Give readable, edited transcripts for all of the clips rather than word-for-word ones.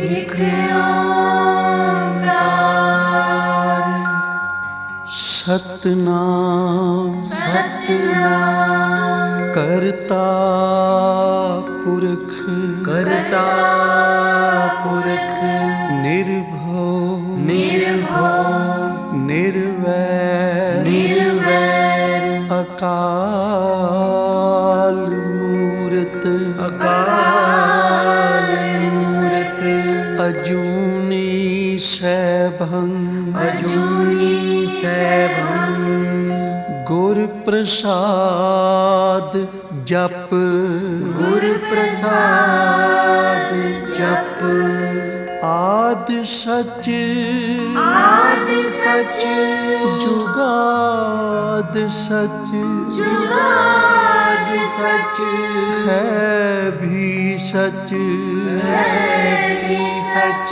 एक ओंकार सतनाम सतनाम करता पुरख करता पुरख निर्भव निर्भव निर्वैर निर्वैर अकाल मूरत अकाल मूरत अजूनी सैभं अजूनी सैभं गुर प्रसाद जप गुर प्रसाद जप आद सच आद सच जुगाद सच जुगाद सच है भी सच है भी सच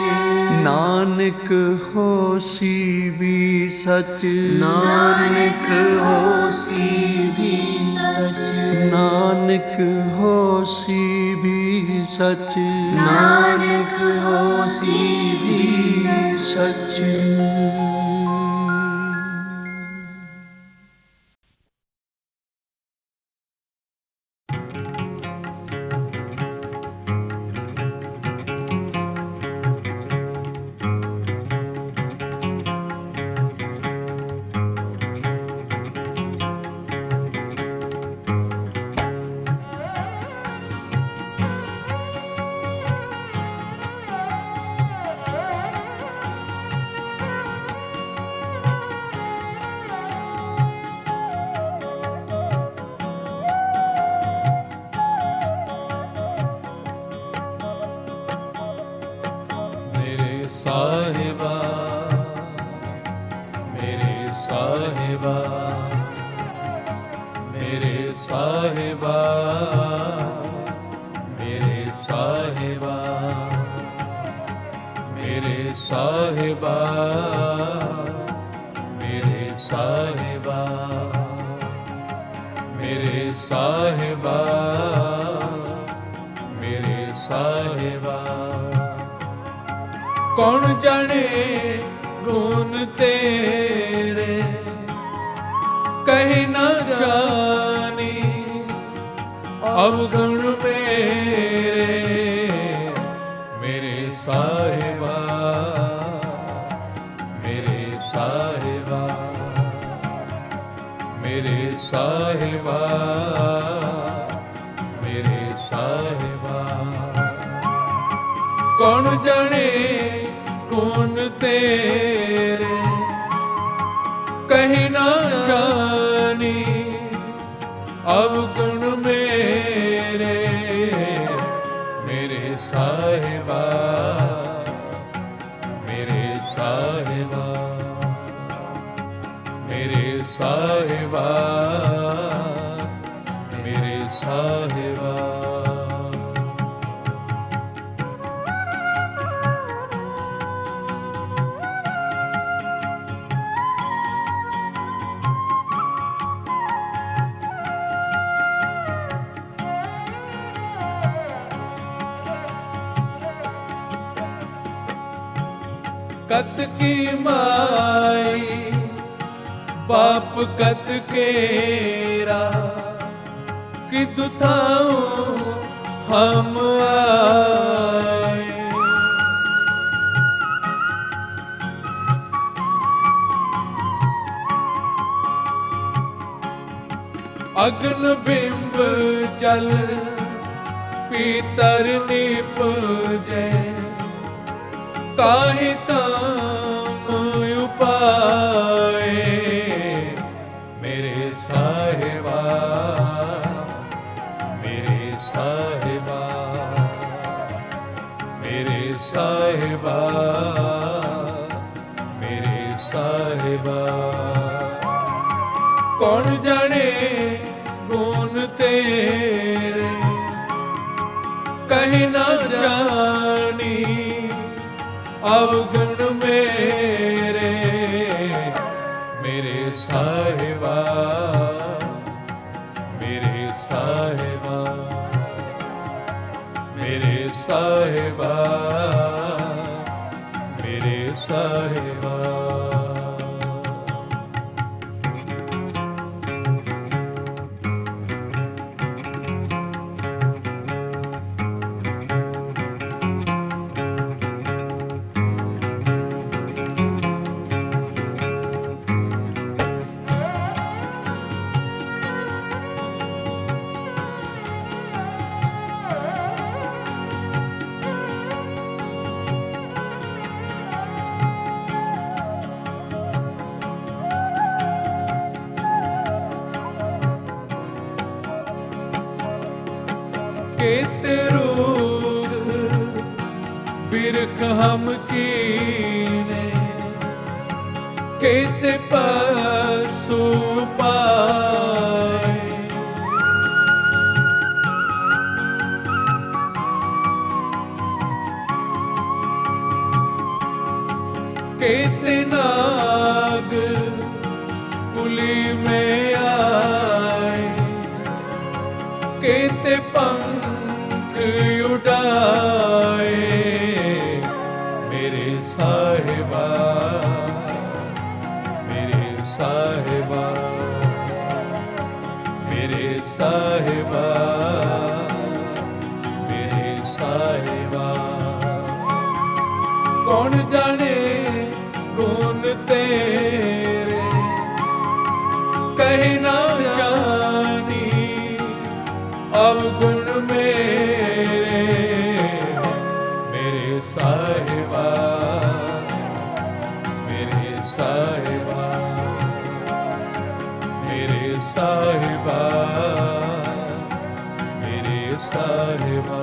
नानक होसी भी सच नानक होसी भी सच नानक होसी भी सच नानक होसी भी सच। साहिबा मेरे साहिबा मेरे साहिबा मेरे साहिबा मेरे साहिबा मेरे साहिबा मेरे साहिबा मेरे साहिबा कौन जाने गुण तेरे कहीं न जानी अवगुण मेरे साहिबा मेरे साहिबा मेरे साहिबा मेरे साहिबा कौन जाने गुण तेरे कहीं ना जानी अवगुण मेरे साहिबा मेरे साहिबा मेरे साहिबा मेरे साहिबा कत की माई बाप कत केरा कि दुथाऊं हम आए अग्न बिंब जल पीतर निपजे काहे काम उपाय मेरे साहिबा मेरे साहिबा मेरे साहिबा मेरे साहिबा कौन जाने गुण तेरे कहीं ना जानी अवगुण मेरे साहिबा मेरे साहिबा, मेरे साहिबा, मेरे साहिबा। केते रोग बिरख हम कीने, केते पशु पाए, केते नाग कुली में आए, केते पंख उड़ाए, मेरे साहिबा, मेरे साहिबा, मेरे साहिबा, मेरे साहिबा। कौन जाने गुण तेरे, कहीं ना जानी अवगुण मेरे, मेरे साहिबा, मेरे साहिबा, मेरे साहिबा, मेरे साहिबा।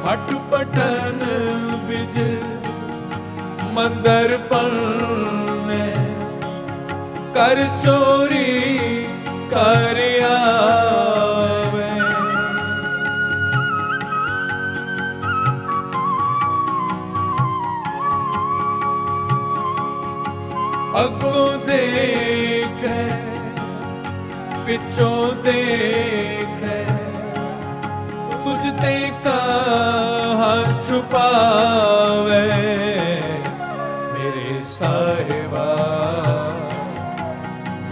हट पटन बिज मंदर पलने, कर चोरी कर आवे, अगों देखे पिछों देखे, तुझ ते कहाँ छुपावे, मेरे साहिबा,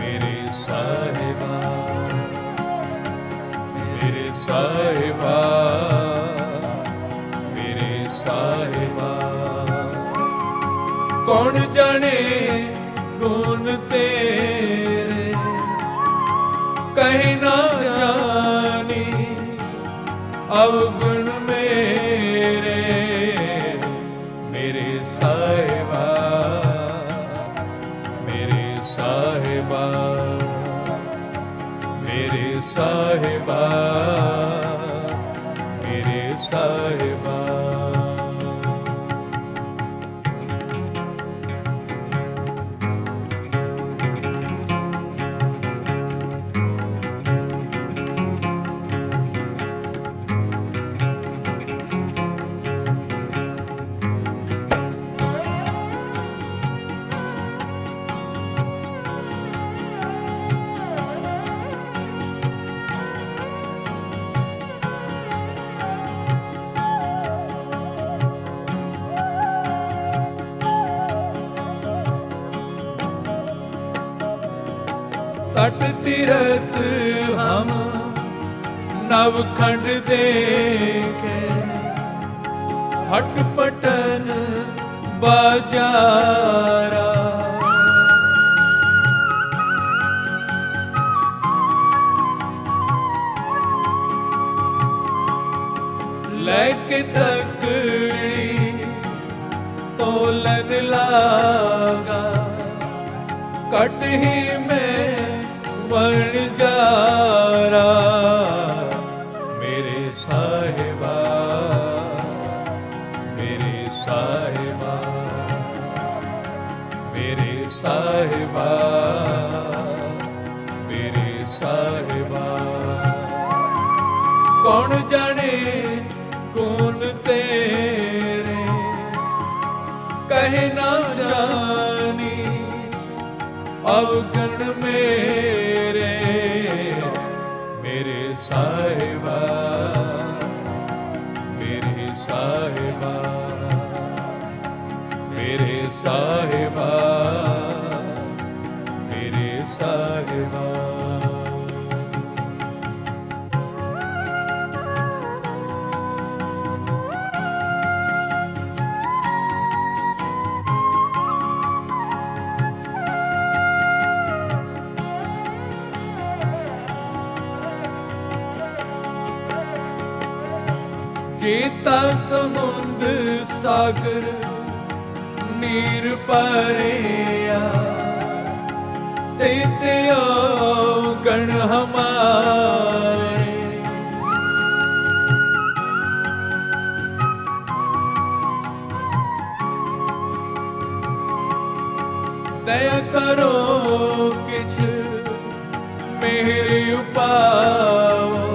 मेरे साहिबा, मेरे साहिबा, मेरे साहिबा। कौन जाने गुण तेरे, कहीं ना जानी अवगुण मेरे, मेरे साहिबा, मेरे साहिबा, मेरे साहिबा, मेरे साहिबा। तट तीरथ हम नवखंड देखे, हट पटन बाजारा, लेके तकड़ी तोलन लागा, कट ही में वण जारा, मेरे साहिबा, मेरे साहिबा, मेरे साहिबा, अवगुण मेरे मेरे साहिबा मेरे साहिबा मेरे साहिबा मेरे साहिबा। चेता समुंद सागर नीर परेया ते गण हमारे दया करो किछ मेरे उपाओ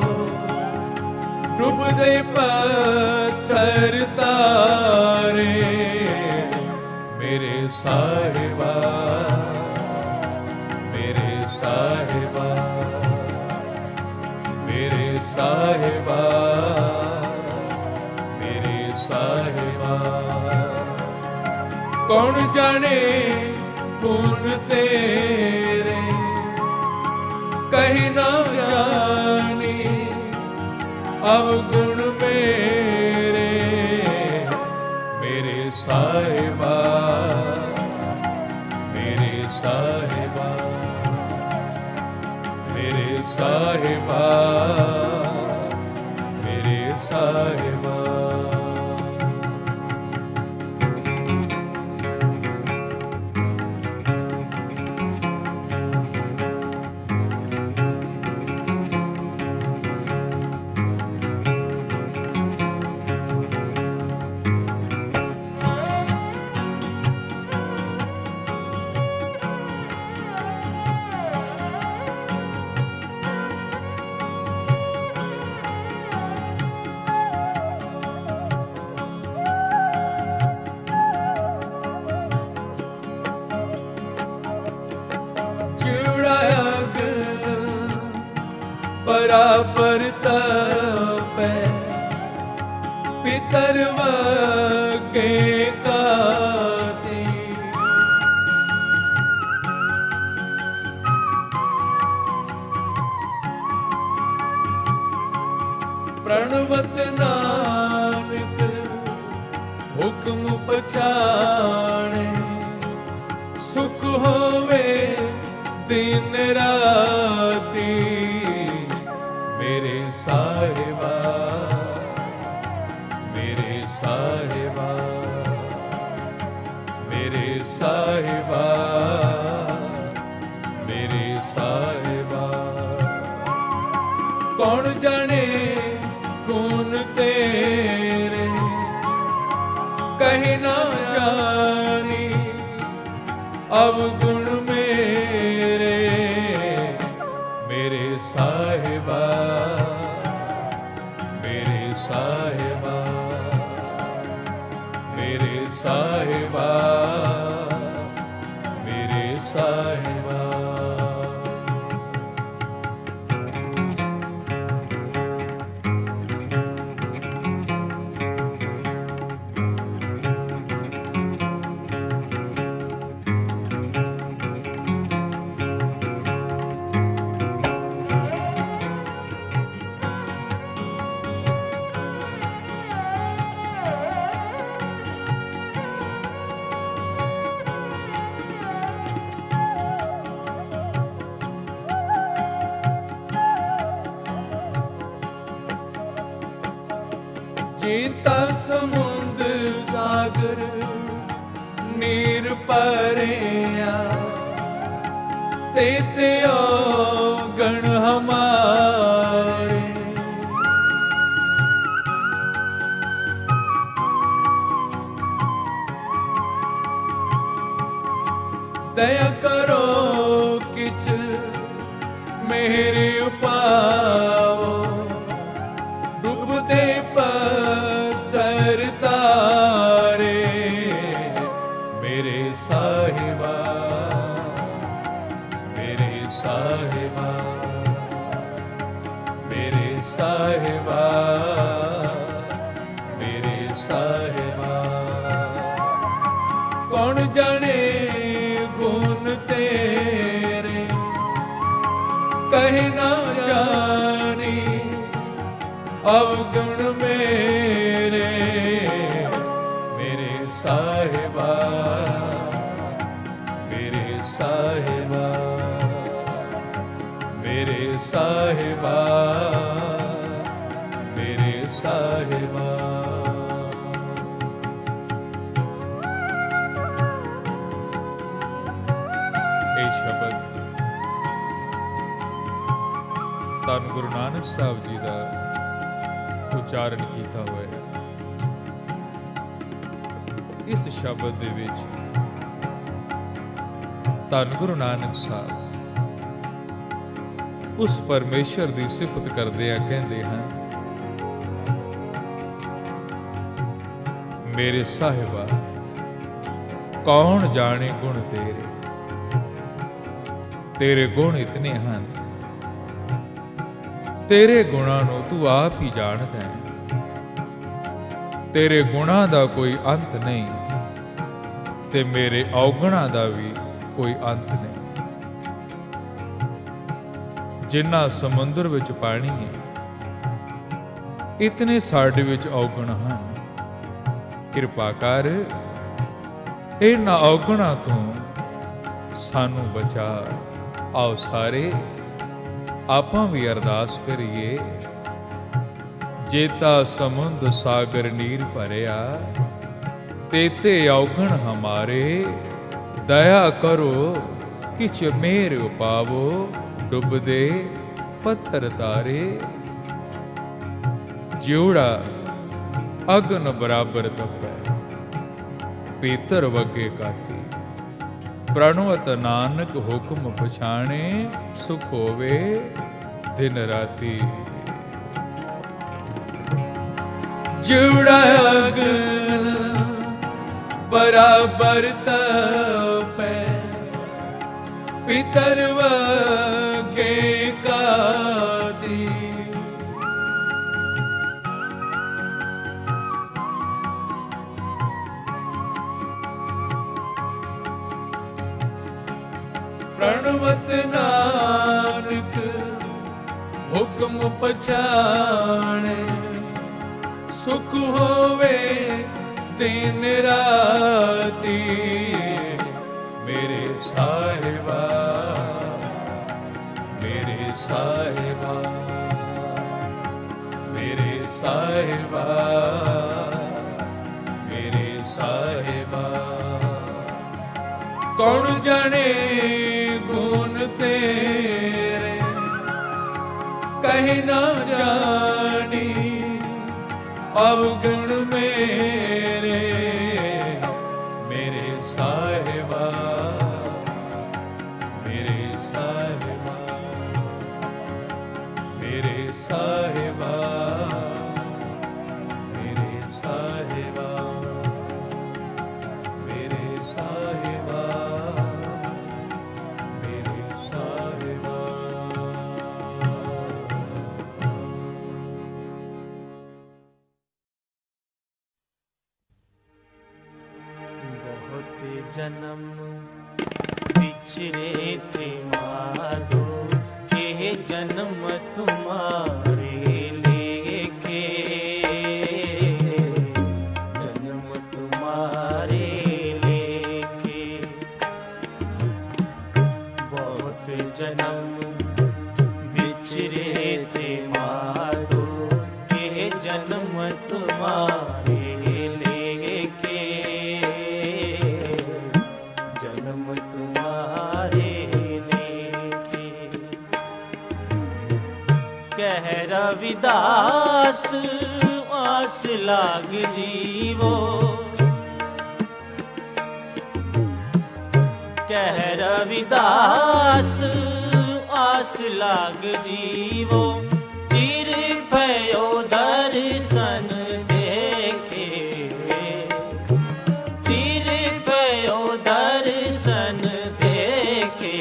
डूब दे पत्थर तारे मेरे साहिबा मेरे साहिबा मेरे साहिबा मेरे साहिबा। कौन जाने पुण्य तेरे कहीं ना जानी अवगुण मेरे मेरे साहिबा मेरे साहिबा मेरे साहिबा मेरे साहिबा। बराबर तपै पितर वगे काती प्रणवत नानक हुक्म पछाणे सुख होवे दिन राती मेरे साहिबा मेरे साहिबा मेरे साहिबा मेरे साहिबा। कौन जाने गुण तेरे कहीं ना जानी अवगुण मेरे मेरे साहिबा मेरे साहिबा मेरे साहिबा मेरे साहिबा। चेता समुंद सागर नीर परेया ते गण हमारे दया करो किछ मेरे उपाओ डूबते पत्थर तारे मेरे साहिबा साहिबा, मेरे साहिबा, मेरे साहिबा। कौन जाने गुण तेरे कहीं ना जानी, अवगुण मेरे, मेरे साहिबा, मेरे साहिबा, मेरे साहिबा, मेरे साहिबा। ਇਹ ਸ਼ਬਦ ਧੰਨ ਗੁਰੂ ਨਾਨਕ ਸਾਹਿਬ ਜੀ ਦਾ ਉਚਾਰਨ ਕੀਤਾ ਹੋਇਆ ਹੈ। ਇਸ ਸ਼ਬਦ ਦੇ ਵਿੱਚ ਧੰਨ ਗੁਰੂ ਨਾਨਕ ਸਾਹਿਬ ਉਸ ਪਰਮੇਸ਼ਰ ਦੀ ਸਿਫਤ ਕਰਦੇ ਆ, ਕਹਿੰਦੇ ਹਨ, ਮੇਰੇ ਸਾਹਿਬਾ ਕੌਣ ਜਾਣੇ ਗੁਣ ਤੇਰੇ, ਤੇਰੇ ਗੁਣ ਇਤਨੇ ਹਨ, ਤੇਰੇ ਗੁਣਾਂ ਨੂੰ ਤੂੰ ਆਪ ਹੀ ਜਾਣਦਾ ਹੈ, ਤੇਰੇ ਗੁਣਾਂ ਦਾ ਕੋਈ ਅੰਤ ਨਹੀਂ ਤੇ ਮੇਰੇ ਔਗੁਣਾਂ ਦਾ ਵੀ ਕੋਈ ਅੰਤ ਨਹੀਂ। ਜਿੰਨਾ ਸਮੁੰਦਰ ਵਿੱਚ ਪਾਣੀ ਹੈ, ਇਤਨੇ ਸਾਡੇ ਵਿੱਚ ਔਗੁਣ ਹਨ। ਕਿਰਪਾ ਕਰ ਇਹਨਾਂ ਔਗੁਣਾਂ ਤੋਂ ਸਾਨੂੰ ਬਚਾ। ਆਓ ਸਾਰੇ ਆਪਾਂ ਵੀ ਅਰਦਾਸ ਕਰੀਏ। ਜੇਤਾ ਸਮੁੰਦ ਸਾਗਰ ਨੀਰ ਭਰਿਆ, ਤੇਤੇ ਔਗਣ ਹਮਾਰੇ, ਦਇਆ ਕਰੋ ਕਿਛ ਮੇਰ ਉਪਾਵੋ, ਡੁੱਬਦੇ ਪੱਥਰ ਤਾਰੇ। ਜਿਉੜਾ ਅਗਨ ਬਰਾਬਰ ਤਪੈ, ਪੀਤਰ ਵਗੇ ਕਾਤੀ, ਪ੍ਰਣਵਤ ਨਾਨਕ ਹੁਕਮ ਪਛਾਣੇ, ਸੁਖ ਹੋਵੇ ਦਿਨ ਰਾਤੀ। ਜਿਉੜਾ ਅਗਨ ਬਰਾਬਰ ਤਪੈ, ਪੀਤਰ ਵਗੇ ਕਾਤੀ। ਪ੍ਰਣਵਤ ਨਾਨਕ ਹੁਕਮ ਪਛਾਣੇ, ਸੁਖ ਹੋਵੇ ਦਿਨ ਰਾਤੀ। ਮੇਰੇ ਸਾਹਿਬਾ, ਮੇਰੇ ਸਾਹਿਬਾ, ਮੇਰੇ ਸਾਹਿਬਾ, ਮੇਰੇ ਸਾਹਿਬਾ। ਕੌਣ ਜਾਣੇ ਗੁਣ ਤੇਰੇ ਕਹੀਂ ਨਾ ਜਾਣੀ, ਅਵਗੁਣ ਮੇਰੇ, ਮੇਰੇ ਸਾਹਿਬਾ, ਮੇਰੇ ਸਾਹਿਬਾ, ਮੇਰੇ ਸਾਹਿਬਾ, ਮੇਰੇ ਸਾਹਿਬਾ, ਮੇਰੇ ਸਾਹਿਬਾ, ਮੇਰੇ ਸਾਹਿਬਾ। जन्म बिछरे थे माधो, ये जन्म तुम्हारे लेके, जन्म तुम्हारे लेके। बहुत जन्म बिछरे थे माधो, ये जन्म तुम्हारे लेके, जन्म तुम्हारे लेके। कह रविदास आस लाग जीवो, कह रविदास आस लाग जीवो। चिर भयो दर्शन देखे, चिर भयो दर्शन देखे।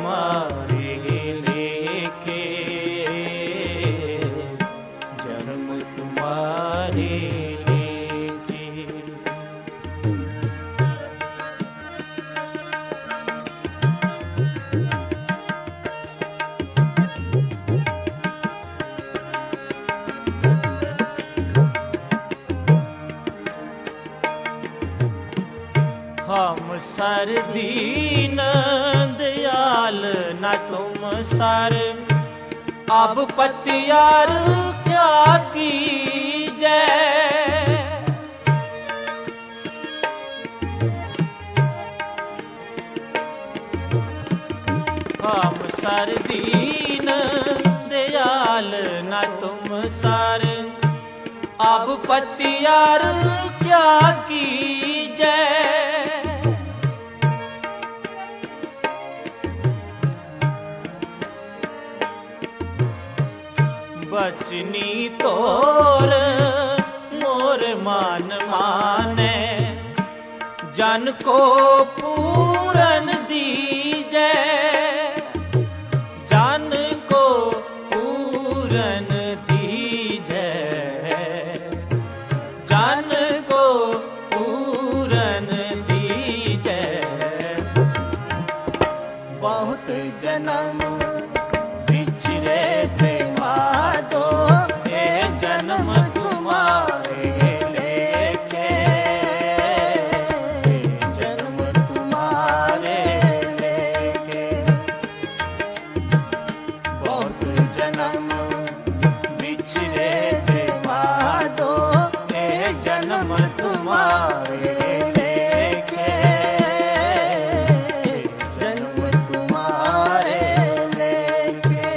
तुम्हारे लेके, जन्म तुम्हारे लेके। हम सर दीन दयाल न तुम सर, अब पतियार क्या कीजै। हम सर दीन दयाल न तुम सर, अब पतियार क्या कीजै। बचनी तोर मोर मान माने, जन को पूरन दीजै। जन को पूरन दीजै, जन को पूरन दीजै। बहुत जन्म बिछड़े थे माधो, ये जन्म तुम्हारे लेके, जन्म तुम्हारे लेके। बहुत जन्म बिछड़े थे माधो, ये जन्म तुम्हारे लेके, जन्म तुम्हारे लेके।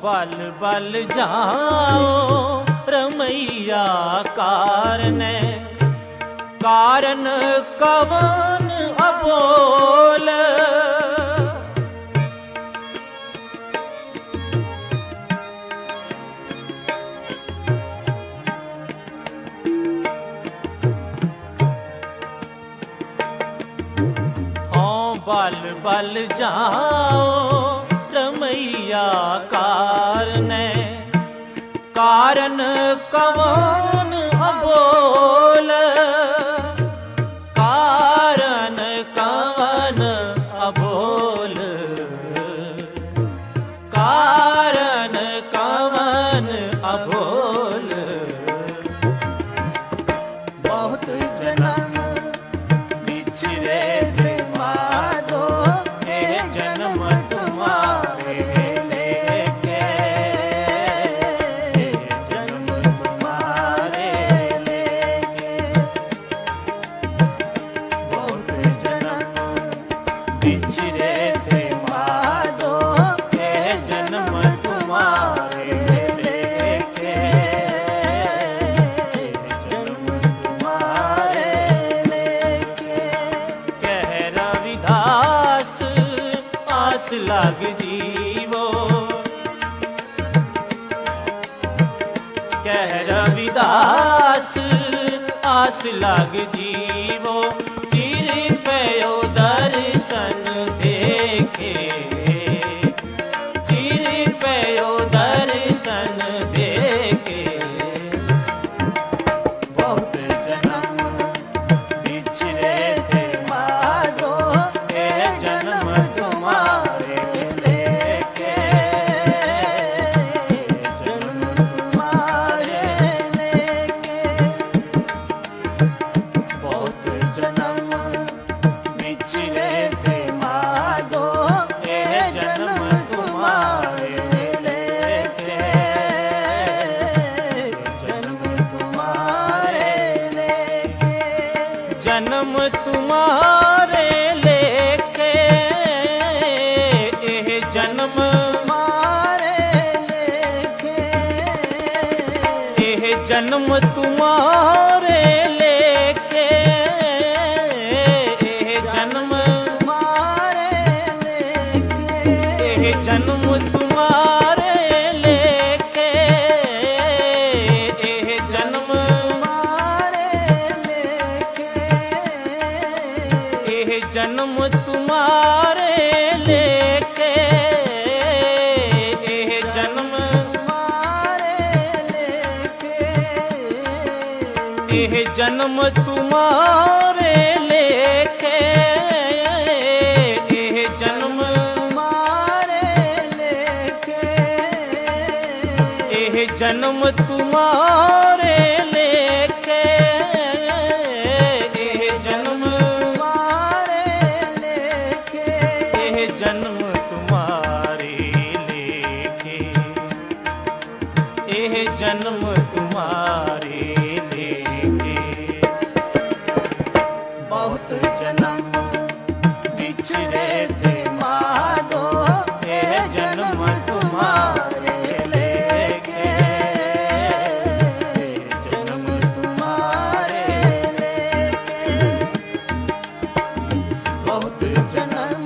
बल बल जाओ रमैया कारण, कारण कवन अबोल। हाँ बल बल जाओ रमैया कारण, कारण कवन अबोल। कारण कवन अबोल, कारण कवन अबोल। बहुत जन्म बिछड़े थे माधो, ये जन्म तुम्हारे लेके, जन्म तुम्हारे लेके। बहुत जन्म बिछड़े थे माधो, ये जन्म तुम्हारे लेके, जन्म तुम्हारे लेके। कह रविदास आस लाग जीवो, कह रविदास आस लाग जीवो। चिर पयो दर्शन देखे, चिर पयो दर्शन देखे। बहुत जन्म बिछड़े थे माधो, ये जन्म तुम्हारे लेके, जन्म तुम्हारे लेके। बहुत जन्म बिछड़े थे माधो, ये जन्म तुम्हारे लेके, जन्म तुम्हारे लेके। जन्म तुम्हारे लेके, ये जन्म तुम्हारे लेके, ये जन्म जन्म तुम्हारे लेके जन्म तुम्हारे लेके जन्म तुम्हारे लेके जन्म तुम्हारे लेके जन्म तुम्हारे लेके जन्म जन्म तुम्हारे लेके जन्म तुम्हारे लेके जन्म तुम्हारे लेके जन्म तुम्हारे लेके जन्म तुम्हारे लेके जन्म तुम्हारे बहुत जन्म बिछड़े थे माधो जन्म तुम्हारे लेके जन्म तुम्हारे लेके बहुत जन्म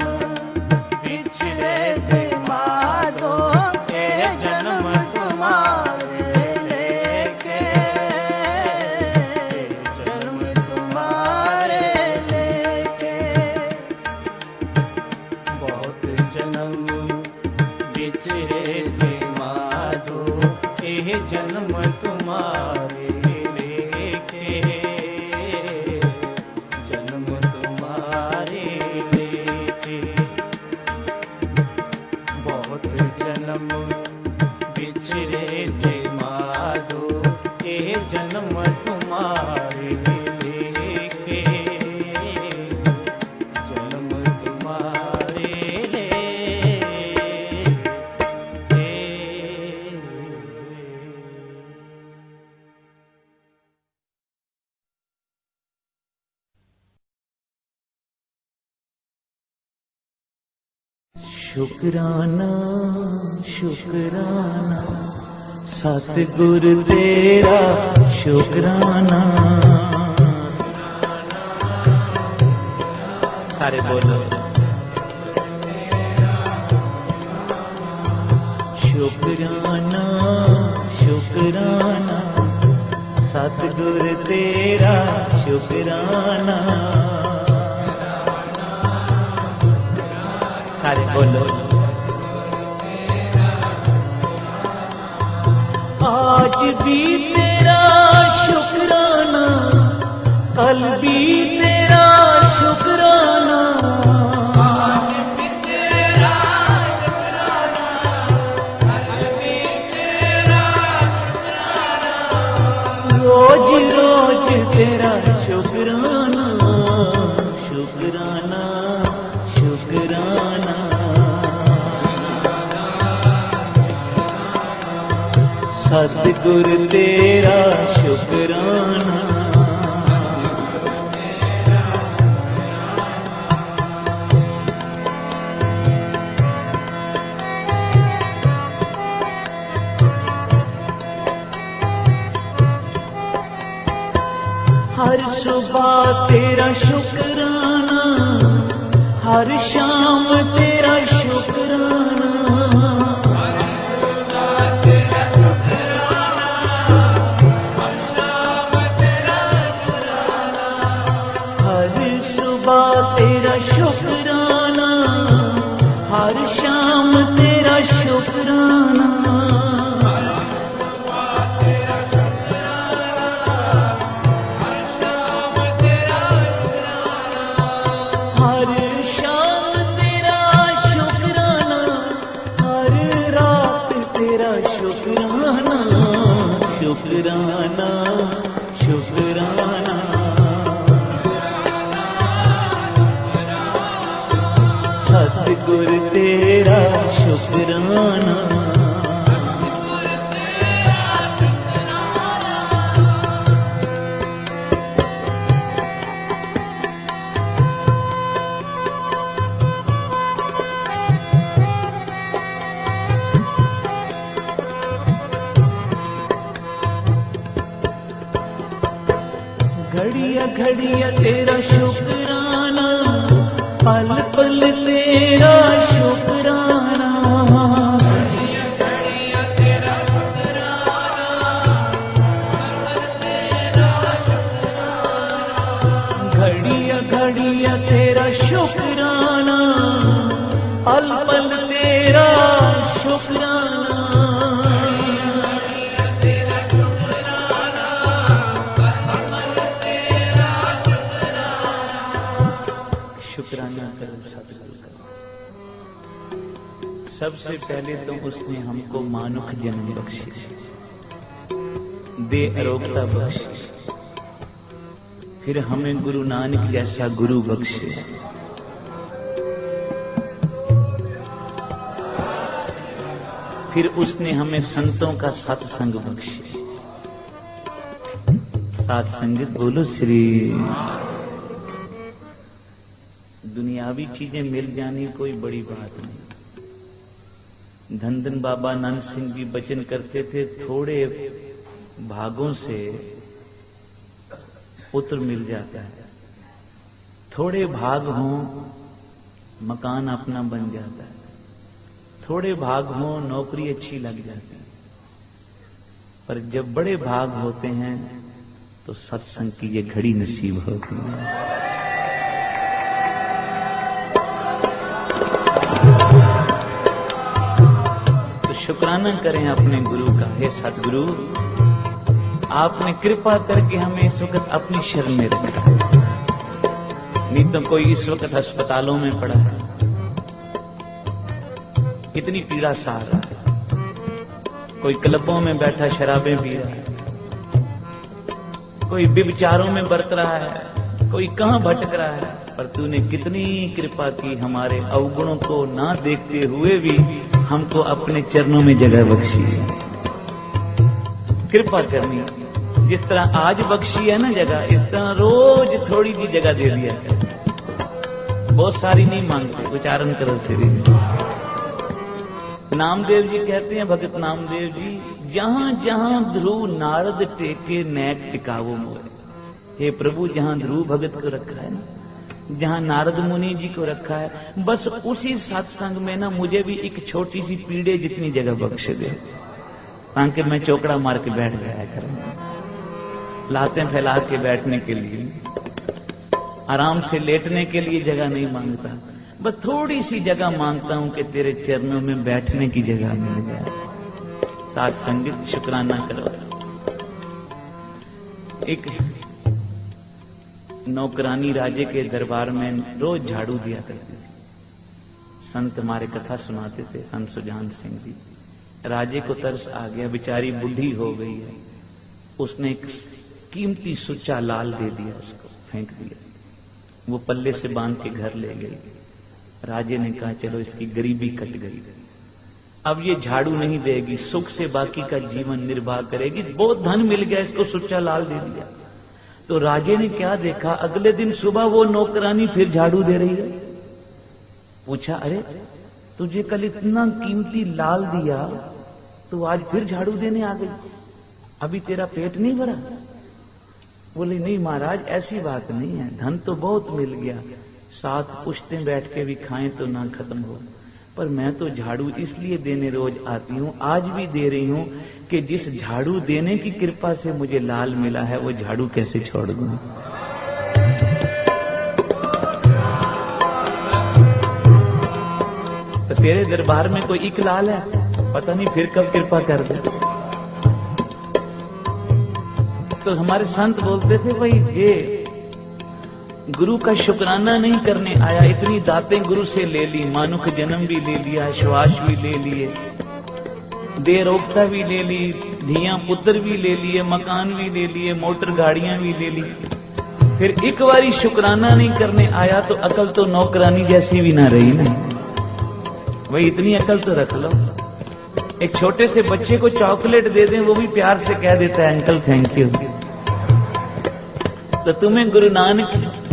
बिछड़े थे माधो जन्म तुम्हारे लेके जन्म तुम्हारे जन्म बिछड़े थे माधो जन्म तुम्हारे लेके जन्म तुम्हारे लेके बहुत जन्म बिछड़े थे माधो जन्म तुम्हारे लेके जन्म तुम्हारे शुकराना शुकराना सतगुर तेरा शुकराना। सारे बोलो शुकराना शुकराना सतगुर तेरा शुकराना। सारे बोलो आज भी तेरा शुकराना कल भी तेरा शुकराना। आज भी तेरा शुकराना कल भी तेरा शुकराना। रोज रोज तेरा शुकराना शुकराना शुकराना। सतगुर तेरा शुकराना। हर सुबह तेरा शुकराना हर शाम तेरा शुकराना। तेरा शुकराना हर शाम तेरा शुकराना। हर शाम तेरा शुकराना हर रात तेरा शुकराना शुकराना शुकराना। सतगुर तेरा शुकराना। घड़िया घड़िया तेरा शुक्राना, पल पल तेरा शुक्राना, घड़िया घड़िया तेरा शुक्राना, पल पल तेरा शुक्राना। शुक्राना करो सतगुरु का। सबसे पहले तो उसने हमको मानुख जन्म बख्शी, दे अरोगता बख्शी, फिर हमें गुरु नानक जैसा गुरु बख्शे, फिर उसने हमें संतों का सत्संग बख्शे। साथ संगत बोलो श्री। दुनियावी चीजें मिल जानी कोई बड़ी बात नहीं। धन धन बाबा नानक सिंह जी वचन करते थे, थोड़े भागों से पुत्र मिल जाता है, थोड़े भाग हों मकान अपना बन जाता है, थोड़े भाग हों नौकरी अच्छी लग जाती है, पर जब बड़े भाग होते हैं तो सत्संग की ये घड़ी नसीब होती है। शुक्राना करें अपने गुरु का। हे सतगुरु, आपने कृपा करके हमें इस वक्त अपनी शरण में रखा है, नहीं तो कोई इस वक्त अस्पतालों में पड़ा है, कितनी पीड़ा सह रहा है, कोई क्लबों में बैठा शराबें पी रहा है, कोई व्यभिचारों में बरत रहा है, कोई कहां भटक रहा है, पर तूने कितनी कृपा की, हमारे अवगुणों को ना देखते हुए भी हमको अपने चरणों में जगह बख्शी। कृपा करनी, जिस तरह आज बख्शी है ना जगह, इस तरह रोज थोड़ी सी जगह दे दिया कर। बहुत सारी नहीं मांगते, उच्चारण करो श्री। नामदेव जी कहते हैं, भगत नामदेव जी, जहां जहां ध्रुव नारद टेके नैक टिकावो मोरे। हे प्रभु, जहां ध्रुव भगत को रखा है ना, जहां नारद मुनि जी को रखा है, बस उसी सत्संग में ना मुझे भी एक छोटी सी पीड़े जितनी जगह बख्श दे, ताकि मैं चौकड़ा मार के बैठ जाया करूं। लातें फैला के बैठने के लिए, आराम से लेटने के लिए जगह नहीं मांगता, बस थोड़ी सी जगह मांगता हूं कि तेरे चरणों में बैठने की जगह मिल जाए। साथ संगीत शुक्राना करो। एक नौकरानी राजे के दरबार में रोज झाड़ू दिया करती थी। संत हमारे कथा सुनाते थे, संत सुजान सिंह जी। राजे को तरस आ गया, बेचारी बूढ़ी हो गई है, उसने एक कीमती सुच्चा लाल दे दिया, उसको फेंक दिया, वो पल्ले से बांध के घर ले गई। राजे ने कहा चलो इसकी गरीबी कट गई, अब ये झाड़ू नहीं देगी, सुख से बाकी का जीवन निर्वाह करेगी, बहुत धन मिल गया, इसको सुच्चा लाल दे दिया। तो राजे ने क्या देखा, अगले दिन सुबह वो नौकरानी फिर झाड़ू दे रही है। पूछा, अरे तुझे कल इतना कीमती लाल दिया, तो आज फिर झाड़ू देने आ गई, अभी तेरा पेट नहीं भरा? बोले नहीं महाराज, ऐसी बात नहीं है, धन तो बहुत मिल गया, 7 पुश्तें बैठ के भी खाएं तो ना खत्म हो, पर मैं तो झाड़ू इसलिए देने रोज आती हूं, आज भी दे रही हूं कि जिस झाड़ू देने की कृपा से मुझे लाल मिला है, वो झाड़ू कैसे छोड़ दूं। तो तेरे दरबार में कोई एक लाल है, पता नहीं फिर कब कृपा कर दे। तो हमारे संत बोलते थे, भाई ये गुरु का शुक्राना नहीं करने आया, इतनी दातें गुरु से ले ली, मानुख जन्म भी ले लिया, श्वास भी ले लिए, देरोगता भी ले ली, धिया पुत्र भी ले लिए, मकान भी ले लिए, मोटर गाड़ियां भी ले ली, फिर एक बारी शुक्राना नहीं करने आया तो अकल तो नौकरानी जैसी भी ना रही ना। वही इतनी अकल तो रख लो। एक छोटे से बच्चे को चॉकलेट दे दें, वो भी प्यार से कह देता है अंकल थैंक यू। तो तुम्हें गुरु नानक,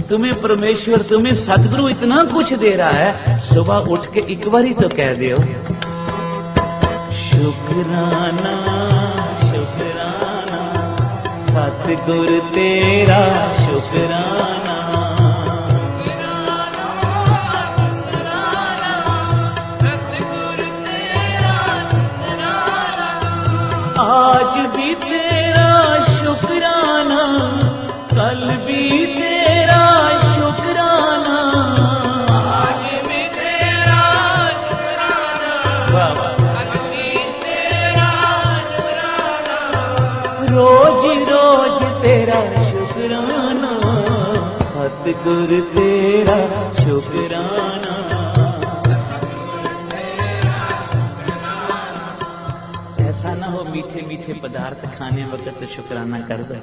तुम्हें परमेश्वर, तुम्हें सतगुरु इतना कुछ दे रहा है, सुबह उठ के एक बारी तो कह दो शुक्राना शुक्राना, सतगुरु तेरा शुकराना। आज भी तेरा शुकराना, कल भी तेरा शुकराना, आज भी तेरा शुकराना, कल भी तेरा शुकराना, रोज रोज तेरा शुकराना, सतगुर तेरा शुकराना। ऐसा ना हो मीठे मीठे पदार्थ खाने वक्त तो शुक्राना कर दो,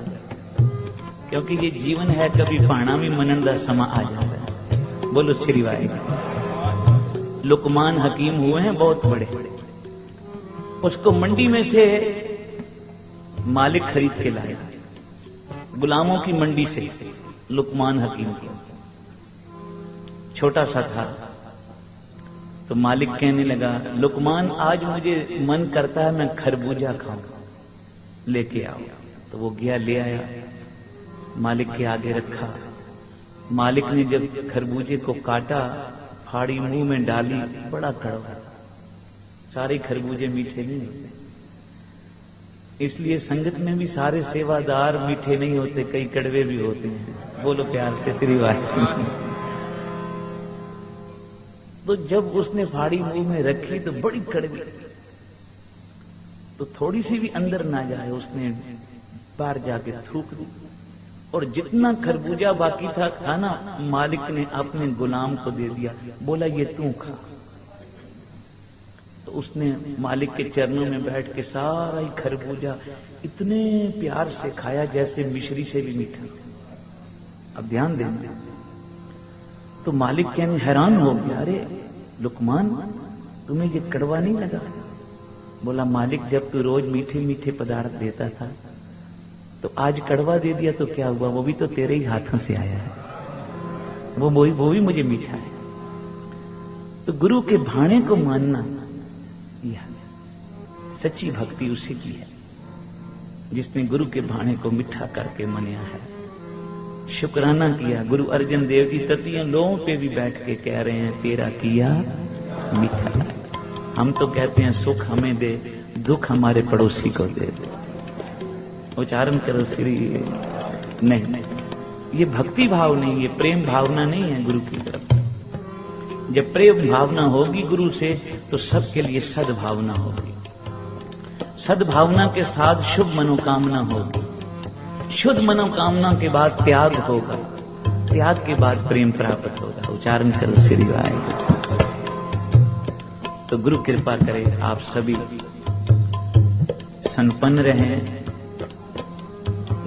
क्योंकि ये जीवन है, कभी पाना भी मनन का समा आ जाता है। बोलो श्री वाहिगुरू। लुकमान हकीम हुए हैं बहुत बड़े, उसको मंडी में से मालिक खरीद के लाया, गुलामों की मंडी से। लुकमान हकीम को छोटा सा था, तो मालिक कहने लगा, लुकमान आज मुझे मन करता है मैं खरबूजा खाऊं, लेके आओ। तो वो गया, ले आया, मालिक के आगे रखा। मालिक ने जब खरबूजे को काटा, फाड़ी मुंह में डाली, बड़ा कड़वा था। सारे खरबूजे मीठे नहीं होते, इसलिए संगत में भी सारे सेवादार मीठे नहीं होते, कई कड़वे भी होते हैं। बोलो प्यार से श्री वाहिगुरू। तो जब उसने फाड़ी मुंह में रखी तो बड़ी कड़वी, तो थोड़ी सी भी अंदर ना जाए, उसने बाहर जाके थूक दी। और जितना खरबूजा बाकी था ना, मालिक ने अपने गुलाम को दे दिया, बोला ये तू खा। तो उसने मालिक के चरणों में बैठ के सारा ही खरबूजा इतने प्यार से खाया जैसे मिश्री से भी मीठा। अब ध्यान देना। तो मालिक कहने हैरान हो गया, अरे लुकमान तुम्हें ये कड़वा नहीं लगा? बोला मालिक जब तू रोज मीठे मीठे पदार्थ देता था तो आज कड़वा दे दिया तो क्या हुआ, वो भी तो तेरे ही हाथों से आया है, वो भी मुझे मीठा है। तो गुरु के भाणे को मानना यह सच्ची भक्ति उसी की है जिसने गुरु के भाणे को मीठा करके मनाया है, शुक्राना किया। गुरु अर्जन देव जी ततियों लोगों पे भी बैठ के कह रहे हैं तेरा किया मीठा। हम तो कहते हैं सुख हमें दे, दुख हमारे पड़ोसी को दे। उच्चारण करो श्री। नहीं, ये भक्ति भाव नहीं, ये प्रेम भावना नहीं है गुरु की तरफ। जब प्रेम भावना होगी गुरु से तो सबके लिए सद्भावना होगी, सद्भावना के साथ शुभ मनोकामना होगी, शुद्ध मनोकामना के बाद त्याग होगा, त्याग के बाद प्रेम प्राप्त होगा। उच्चारण करो श्री वाहिगुरू। तो गुरु कृपा करे आप सभी संपन्न रहें।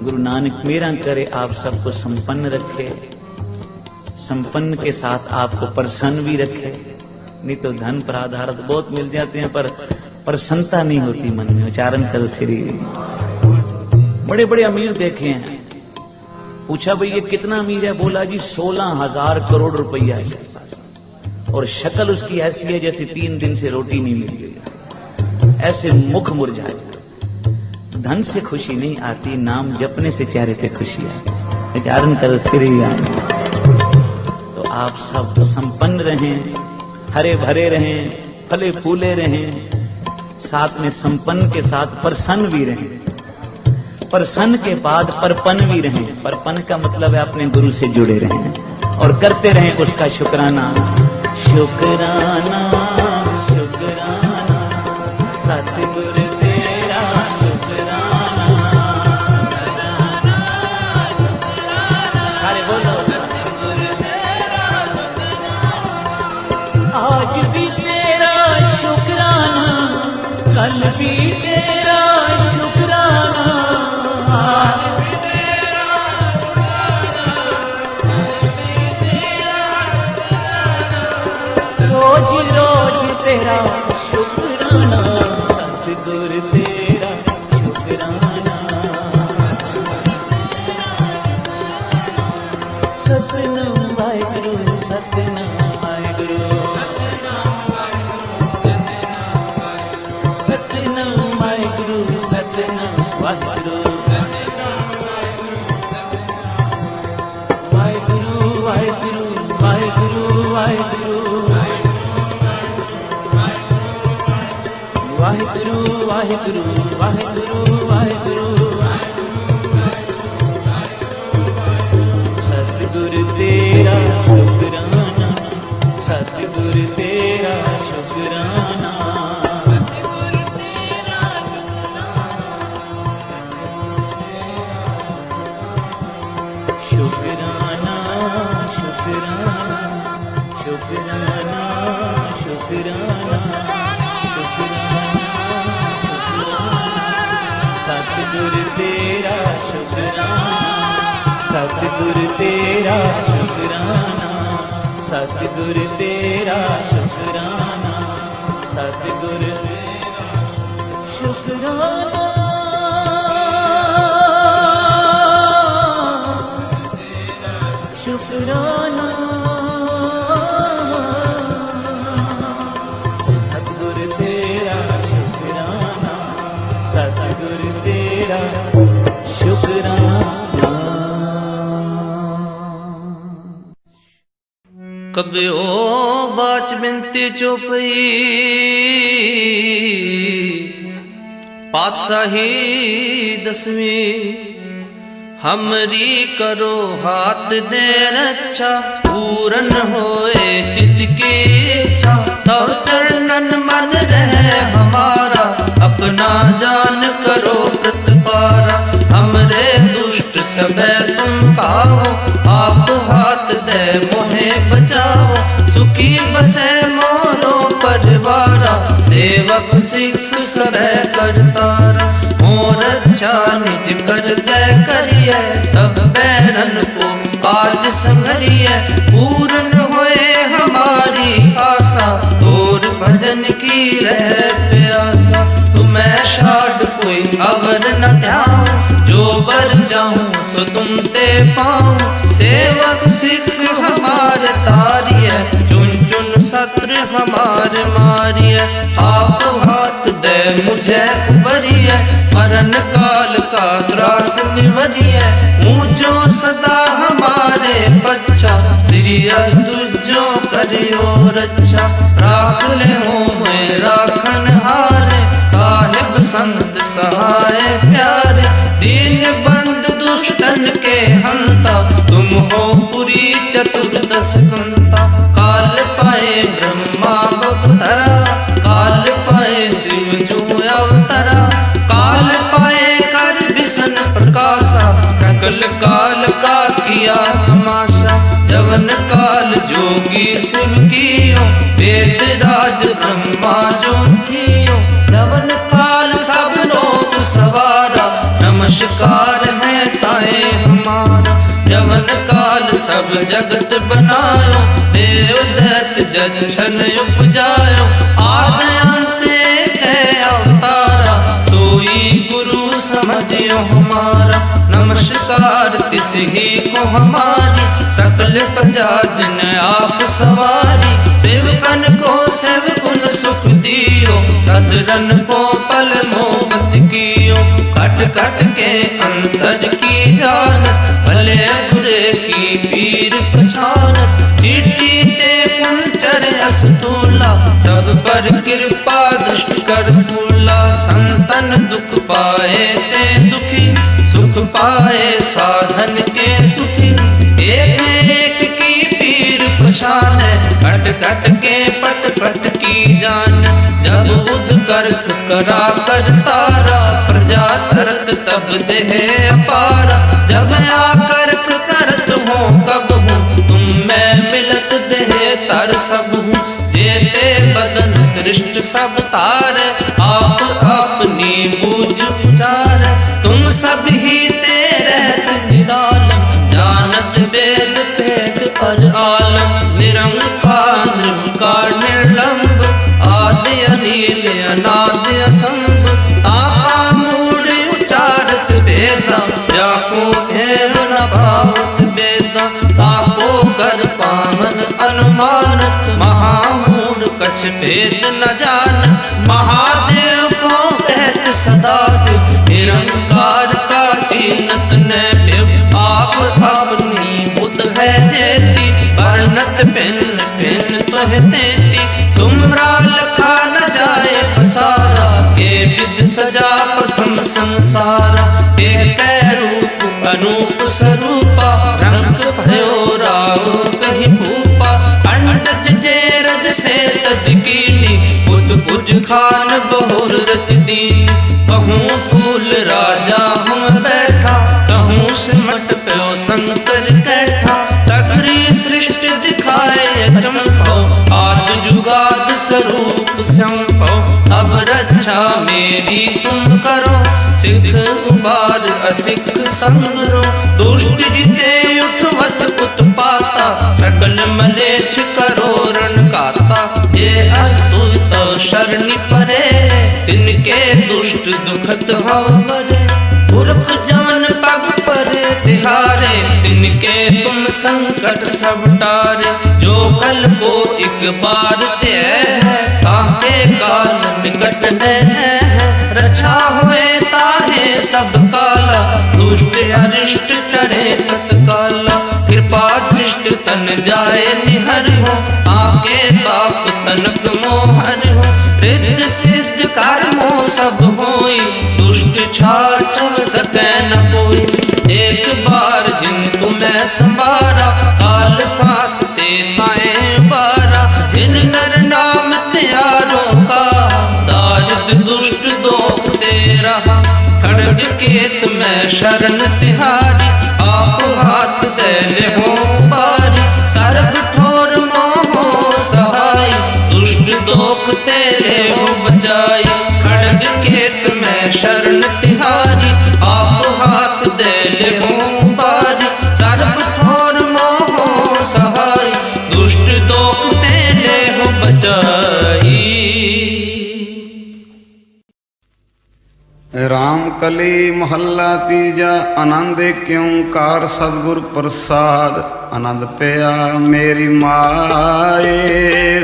गुरु नानक मेरा करे आप सबको संपन्न रखे, संपन्न के साथ आपको प्रसन्न भी रखे। नहीं तो धन पर आधारित बहुत मिल जाते हैं पर प्रसन्नता नहीं होती मन में। उच्चारण करो श्री। बड़े बड़े अमीर देखे हैं, पूछा भाई ये कितना अमीर है, बोला जी 16,000 करोड़ रुपया है और शक्ल उसकी ऐसी है जैसे 3 दिन से रोटी नहीं मिल गई, ऐसे मुख मुरझाए। धन से खुशी नहीं आती, नाम जपने से चेहरे पे खुशी आती। उच्चारण करो श्री। तो आप सब संपन्न रहें, हरे भरे रहें, फले फूले रहें, साथ में संपन्न के साथ प्रसन्न भी रहें, प्रसन्न के बाद परपन भी रहें। परपन का मतलब है अपने गुरु से जुड़े रहें और करते रहें उसका शुक्राना। शुक्राना शुक्राना सतगुरु तेरा शुक्राना। अरे बोलो सतगुरु तेरा शुक्राना। आज भी तेरा शुक्राना, कल भी तेरा शुक्राना, आज भी तेरा शुक्राना, कल भी तेरा शुक्राना, रोज रोज तेरा शुक्राना, सतगुरु तेरा शुक्राना। सतनाम वाहिगुरू, सतनाम वाहिगुरू, सतनाम वाहिगुरू, सतनाम वाहिगुरू। वाहिगुरु वाहिगुरु वाहिगुरु वाहिगुरु वाहिगुरु वाहिगुरु वाहिगुरु वाहिगुरु सतगुरु तेरा शुकराना सतगुरु तेरा शुकराना शुकराना शुकराना शुकराना शुकराना सतगुरु तेरा शुकराना सतगुरु तेरा शुकराना सतगुरु तेरा शुकराना सतगुरु शुकराना शुकराना सतगुरु तेरा शुकराना सतगुरु तेरा शुकराना। कबियो बाच बिनती चौपई पातशाही दसवीं हमरी करो हाथ दे रक्षा पूरन होए चित की इच्छा तब चरणन मन रहे हमारा अपना जान करो प्रतिपारा हमरे दुष्ट सबे तुम पाओ आप हाथ दे मोहे बचाओ सुखी बसे मोरो परिवारा सेवक सिख सरे करतारा मोर अच्छा निज कर दे करिए सब बैरन को आज संगरिए पूर्ण होए हमारी आशा तोर भजन की रह प्यासा तुम्हें शाड कोई अवर न ध्याऊं जो बर जाऊं सो तुम ते पाऊं सेवक सिख हमारे तारिए चुन चुन शत्रु हमारे मारिए आप हाथ दे मुझे उबरिए मरण काल का त्रास निवरिए ऊंचो सदा हमारे बच्चा श्री तुझो करियो रक्षा राख ले हो मैं राखन हारे साहिब संत सहाय प्यारे दीन बंद दुष्टन के हंता तुम हो पुरी चतुर्दश संता काल पाए ब्रह्मा अवतरा काल पाए शिव जो अवतरा काल पाए कर विष्ण प्रकाशा सकल काल का किया तमाशा जवन काल जोगी शिव कियो वेद राज ब्रह्मा जो थियो जवन काल सब लोग सवारा नमस्कार है ताए हमारा जवन काल सब जगत बनायो देव दैत जछन उपजायो आद अंत है अवतारा सोई गुरु समझियो हमारा नमस्कार तिस ही को हमारी सकल प्रजा जन आप सवारी सेवकन को सेवकुन सुख दियो सदरन को पल मोहब्बत कियो कट कट के अंतर की जानत भले बुरे की पीर पछानत चिट्ठी ते कुंचर असतूला सब पर कृपा दृष्ट कर फूला संतन दुख पाए ते दुखी सुख पाए साधन के सुखी एक एक की पीर पछाने कट कट के पट पट की जान जब उद करक करा कर तारा प्रजा तरत तब देह अपारा जब आकर करत हो कब हूँ तुम मैं मिलत देह तर सब हूँ जेते बदन सृष्ट सब तारे आप अपनी बूझ उचार तुम सब ही तेरे निरालम जानत वेद भेद और आलम निरंकार निर्विकार निर्लंब आदि अनिल अनाद असंभ ताका मूड उचारत वेदा जाको भेद न भावत वेदा ताको कर पावन अनुमानत महामूड कछ भेद न जान महादेव को कहत सदा शिव निरंकार का चीनत न आप अपनी बुद्ध है अनंत भिन्न भिन्न तुह तेती, तुमरा लखा न जाए पसारा। ये विध सजा प्रथम संसारा, एक रूप अनूप स्वरूपा, रंग भयो राव कहीं भूपा। अंडज जे रज से तज कीनी, बुध कुज खान बहुर रच दीन। कहूँ फूल राजा हम बैठा, कहूँ सिमट प्यो शंकर कैठा। सगरी सृष्टि दिखाए अचंभव, आद जुगाद स्वरूप संभव। अब रक्षा मेरी तुम करो, सिख उबार असिख संगरो। दुष्ट जिते उठवत उत्पाता, सकल मलेच्छ करो रण काता। ये अस्तुत शरणि परे, तिनके दुष्ट दुखत हो मरे। पुरख जमन पग परे तिहारे, तिनके तुम संकट सब टारे। जो कल को एक बार ते है, ताके काल निकट है। रक्षा हुए ताहे सब काला, दुष्ट अरिष्ट टरे तत्काला। कृपा दृष्ट तन जाए निहर हो, आके ताप तनक मोहर हो। रिद्ध सिद्ध कर्मो सब होई, दुष्ट छाछव सकै न कोई। एक बार जिन तुम्हें संवारा, काल फास ते ताए बारा। जिन नर नाम त्यारो का, दारिद दुष्ट दोख ते रहा। खड़ग केत में शरण तिहारी, आप हाथ दे ले हो बारी। सर्व ठोर मोह सहाय, दुष्ट दोख तेरे हो बचाई। खड़ग केत में शरण तिहारी, आप हाथ दे ले हो बारी। सर्व ठोर मोह सहाय, दुष्ट दोख तेरे हो बचाई। राम कली महला तीजा, आनंद क्यों कार सतगुर प्रसाद। आनंद पिया मेरी माए,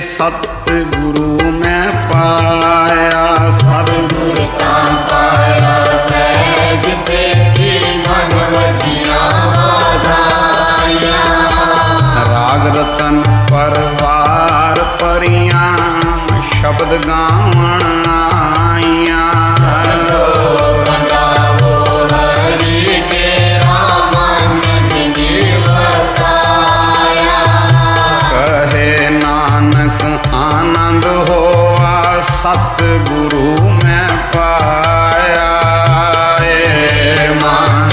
सतगुरु मैं पाया। सतगुरु का पाया सहज से, मन वजिया वाधाया। राग रतन परवार परियां, शब्द गावण आइयां। आनंद होआ सतगुरु मैं पाया। मन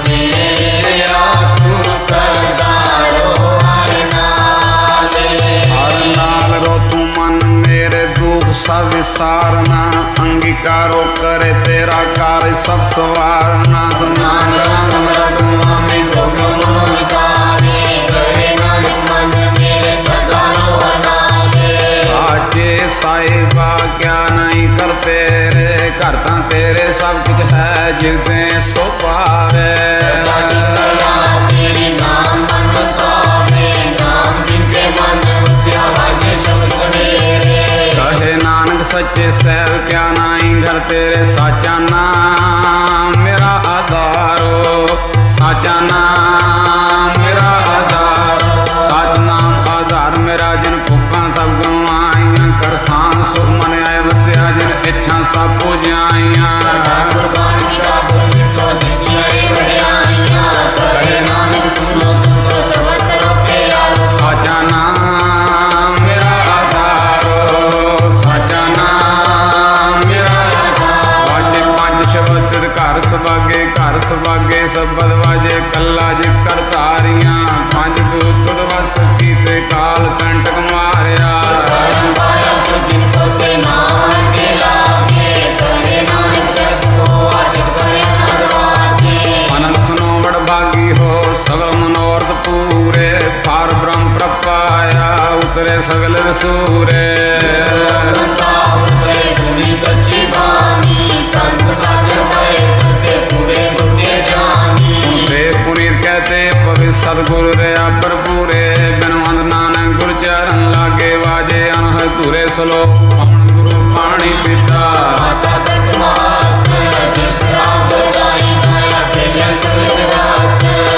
मेरा तू सदा रो हर नाले। हर नाल रो तू मन मेरे दुख सब विसारना। अंगीकारो करे तेरा कार्य सब सवारना। समान समरस में सोग मनो विसारे, करे नानक मन मेरे सदा रो साचे साहिबा क्या नहीं करते रे। करता तेरे सब कुछ है, जिलते सो पावे। तेरी नाम मन वसावे, नाम जिनके मन से आवाजे शब्द मेरे। कहे नानक सच्चे सैल क्या नहीं घर तेरे। साचा नाम मेरा आधारो, साचा नाम मेरा आधारो। साच नाम आधार मेरा, जिन भुखा सब गवाइया। कर शान सुख मन आए वस्या, जिन इच्छा सब पूजाइया। साचा नाम मेरा आधारो, साचा नाम मेरा आधारो। वाजे पंज शब्द घर सभागे, घर सभागे शब्द वाजे। कला जे करतारियां, पंज भूत वस कीते काल कंटक मारिया। अनंत सुनो बड़ भागी हो, सगल मनोरथ पूरे। पार ब्रह्म प्रपाया, उतरे सगल सूरे। सच्ची बानी संत सागर पाए, सबसे पूरे गुटे जानी। पुनीत कहते पवित्र सतगुरु रे अपर पूरे। बिन नानक गुरु चरण लागे, वाजे अनहद तुरे सलो। गुरु पानी पिता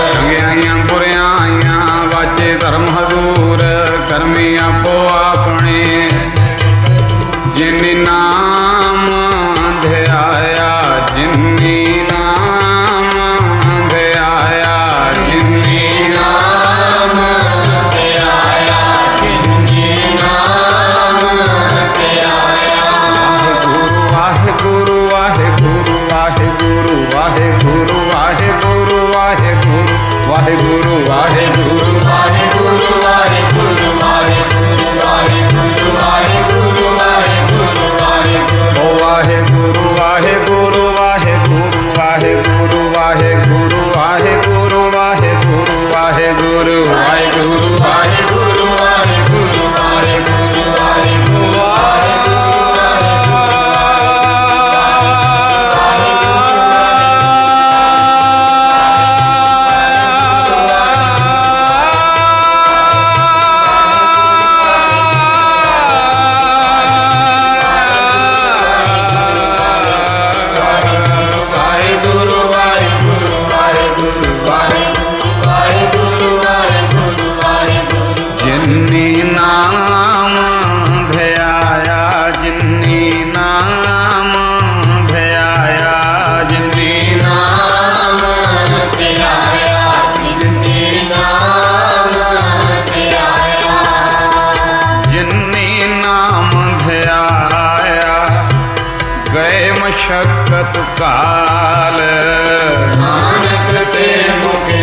चंगियाइयां बुरियाइयां, वाचे धर्म हजूर। वाहेगुरु वाहेगुरु वाहेगुरु वाहेगुरु वाहेगुरु वाहेगुरु वाहेगुरु वाहेगुरु वाहेगुरु ओ वाहेगुरु वाहेगुरु वाहेगुरु वाहेगुरु वाहेगुरु वाहेगुरु वाहेगुरु वाहेगुरु वाहेगुरु वाहेगुरु वाहेगुरु वाहेगुरु वाहेगुरु मशक्कत काल नानक ते मुके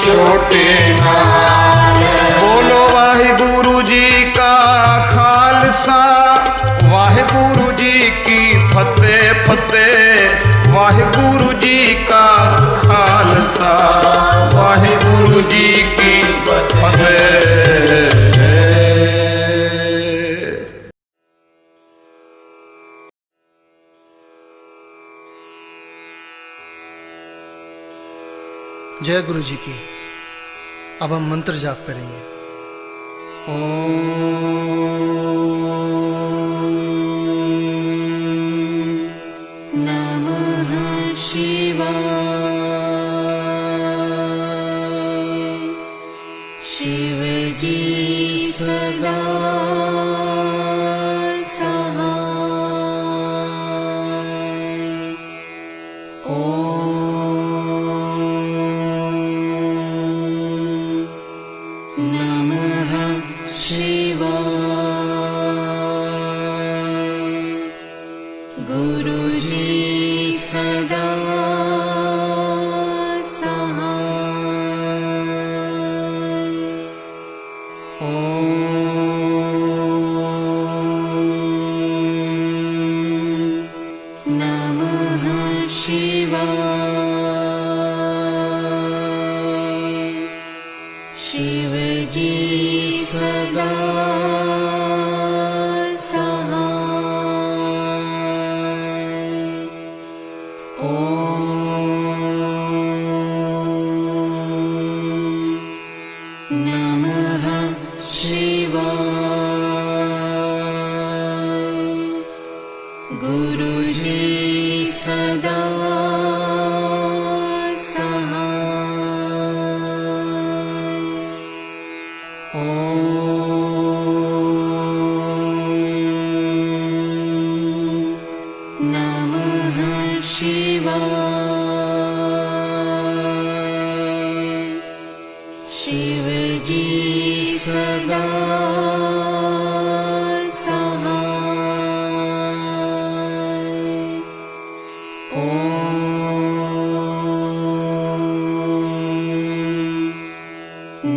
छोटे नाल बोलो वाहिगुरु जी का खालसा वाहिगुरु जी की फतेह फतेह वाहिगुरु जी का खालसा वाहिगुरु जी की फतेह। जय गुरु जी की। अब हम मंत्र जाप करेंगे। ओम नमः शिवाय। शिव जी सदा सहाय। नमः शिवाय। गुरु जी सदा सहाय। ओम नमः शिवाय। शिव जी सदा सहाय। ओम नमः शिवाय। गुरु जी सदा सहाय। ओम नमः शिवाय। शिव जी सदा सहाय। ओम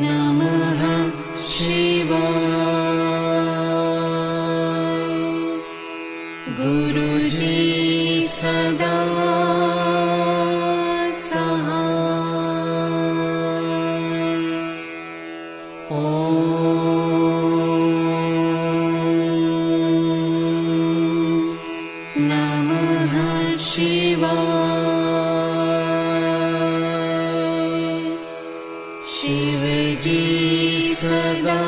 नमः शिवाय। गुरु जी सदा सहाय। ओम नमः शिवाय। शिव जी सदा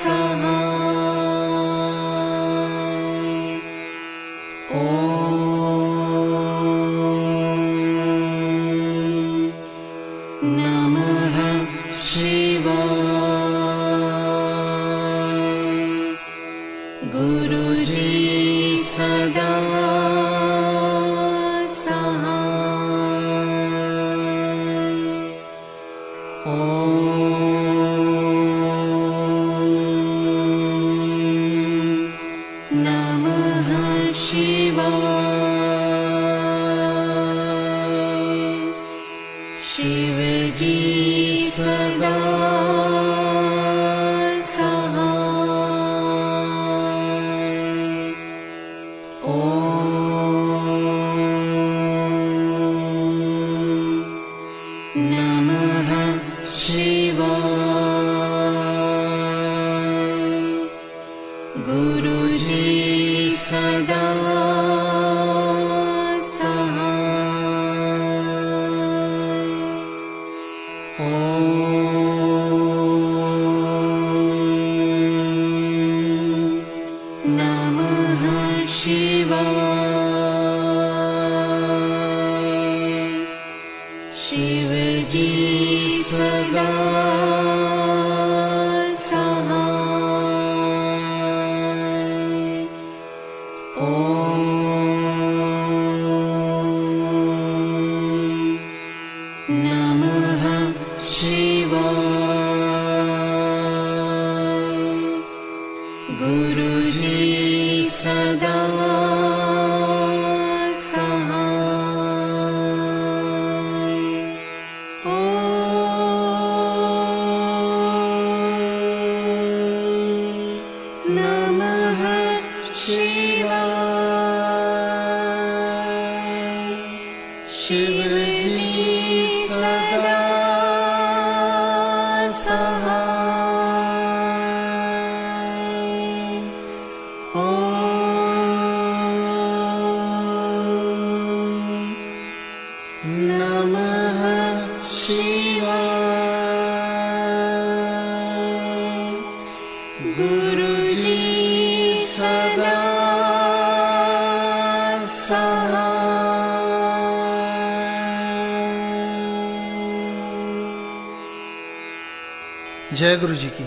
सहाय। ओम नमः शिवाय। गुरु जी सदा सहाय। ओम नमः शिवाय। शिव जी सदा सहाय। ओम नमः शिवाय। गुरु जी सदा शिव जी सदा सहाय। ओम नमः शिवाय। गुरु जी सदा शिव जी सदा सहाय। ओम नमः शिवाय। गुरु जी सदा जय गुरु जी की।